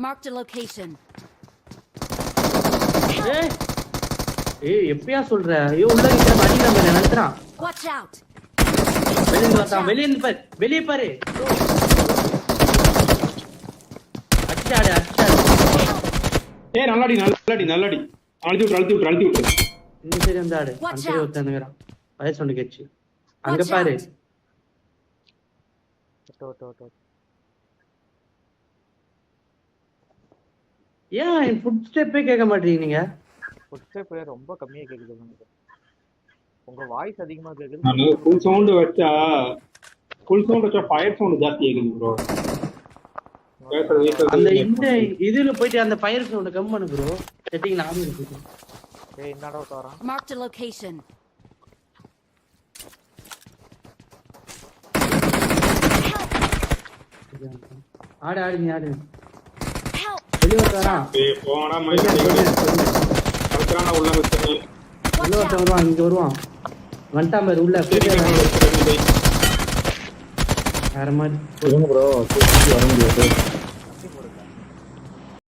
Marked a location. ஏய் எப்படியா சொல்ற? ஐயோ உள்ள நிக்கிற அடி நம்ம நினைச்சறான். Watch out. வெளிய இருந்து பாரு. வெளிய பாரு. அச்சாடு. ஏய் நல்லாடி. அழுத்தி விட்டு. இந்த சைடு வந்து ஆடு. அந்த சைடு ஒருத்தனுங்கறான். வயசு ஒன்னு கேச்சு. அங்க பாரு. ஏன் ஃபுட் ஸ்டெப்பே கேட்க மாட்டீங்க நீங்க? ஃபுட் ஸ்டெப் ரொம்ப கம்மியா கேக்குது உங்களுக்கு. உங்க வாய்ஸ் அதிகமா கேக்குது. நான் ஃபுல் சவுண்ட் வச்சா ஃபயர் சவுண்ட் ஜாஸ்தி கேக்குது ப்ரோ. அந்த இதுல போயிட்டு அந்த ஃபயர் சவுண்ட் கம் பண்ணு ப்ரோ. செட்டிங் நாம இருக்கு. ஏய் என்னடா தோறா? Marked a location. ஆடு நீ ஆடு. வெளிய வரடா. ஏய் போடா மைண்ட் அல்ட்ரானா உள்ள வந்து. உள்ள வருவான் இங்க வருவான். வந்துட்டா பாரு உள்ள. வேற மாதிரி ப்ரோ வர முடியாது.